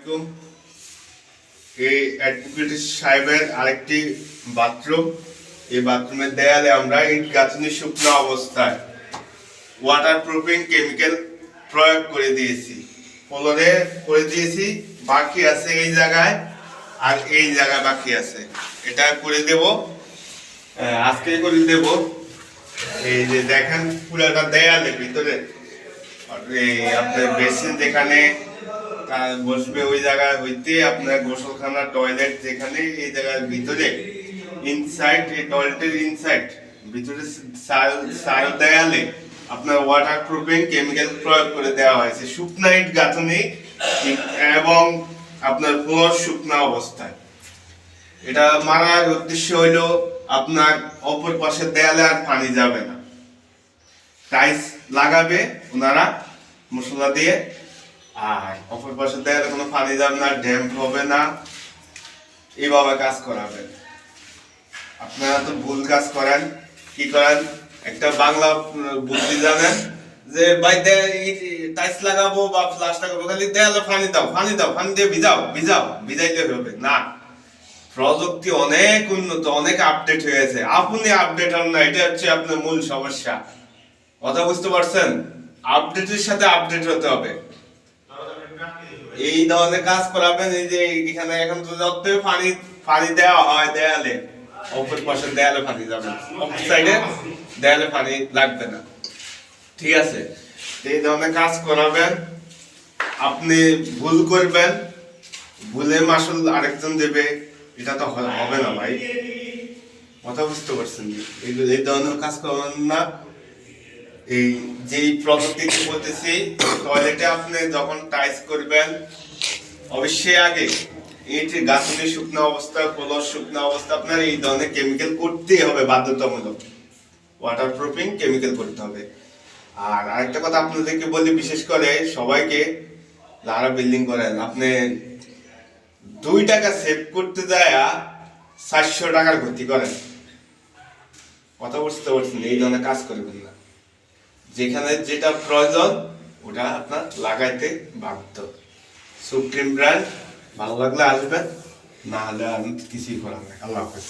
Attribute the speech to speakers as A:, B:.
A: আসসালামু এই অ্যাডভোকেট সাহেবের আরেকটি বাথরুম। এই বাথরুমের দেয়ালে আমরা ইট গাঁথনি শুকনো অবস্থায় ওয়াটারপ্রুফিং কেমিক্যাল প্রয়োগ করে দিয়েছি, ফ্লোরে করে দিয়েছি। বাকি আছে এই জায়গায় আর এই জায়গায় বাকি আছে, এটা করে দেব, আজকে করে দেব। এই যে দেখেন পুরাটা দেয়ালের ভিতরে আপনার বেসিন যেখানে বসবে ওই জায়গায় হইতে আপনার গোসলখানা টয়লেট যেখানে এই জায়গার ভিতরে ইনসাইড, এই টয়লেটের ইনসাইড ভিতরে সাইড দেয়ালে আপনার ওয়াটারপ্রুফিং কেমিক্যাল প্রয়োগ করে দেওয়া হয়েছে, শুকনা ইট গাঁথনি এবং আপনার ফ্লোর শুকনা অবস্থায়। এটা মারার উদ্দেশ্য হইল আপনার অপর পাশের দেয়ালে আর পানি যাবে না। টাইলস লাগাবে ওনারা মশলা দিয়ে, আর অপর পাশে দেয়ালে কোনো পানি যাবে না, ড্যাম্প হবে না, এইভাবে কাজ করাবেন। আপনারা তো ভুল কাজ করেন। কি করেন? একটা বাংলা বুদ্ধি জানেন যে ভাই টাইলস লাগাবো বা ফ্লাশ লাগাবো, খালি দেয়ালে পানি দাও, পানি দাও, পানি দিয়ে ভিজাইতে হবে না। প্রযুক্তি অনেক উন্নত, অনেক আপডেট হয়েছে, আপনি আপডেট হন না, এটা হচ্ছে আপনার মূল সমস্যা। কথা বুঝতে পারছেন? আপডেটের সাথে আপডেট হতে হবে। এই ধরনের কাজ করাবেন। এই যে এখানে এখন তো যত পানি দেওয়া হয় দেয়ালে, অপর পাশে দেয়ালে পানি যাবে, অপর সাইডে দেয়ালে পানি লাগবে না, ঠিক আছে? এই ধরনের কাজ করাবেন। আপনি ভুল করবেন, ভুলে মাসুল আরেকজন দেবে, এটা তো হবে না ভাই। কথা বুঝতে পারছেন? এই ধরনের কাজ করবেন না। এই যেই প্রযুক্তি বলতেছি, টয়লেটে আপনি যখন টাইলস করবেন অবশ্যই আগে ইট গাঁথনি শুকনো অবস্থা, ফ্লোর শুকনো অবস্থা আপনার এই ধরনের কেমিক্যাল করতেই হবে, বাধ্যতামূলক ওয়াটারপ্রুফিং কেমিক্যাল করতে হবে। আর আরেকটা কথা আপনাদেরকে বলি, বিশেষ করে সবাইকে যারা বিল্ডিং করেন, আপনি 2 টাকা সেভ করতে যায় 400 টাকার ক্ষতি করেন। কথা বুঝতে পারছেন? এই ধরনের কাজ করবেন না। যেখানে যেটা প্রয়োজন ওটা আপনার লাগাইতে বাধ্য। সুপ্রিম ব্র্যান্ড ভালো লাগলে আসবেন, না হলে আমি কিছুই করার নাই। আল্লাহ হাফেজ।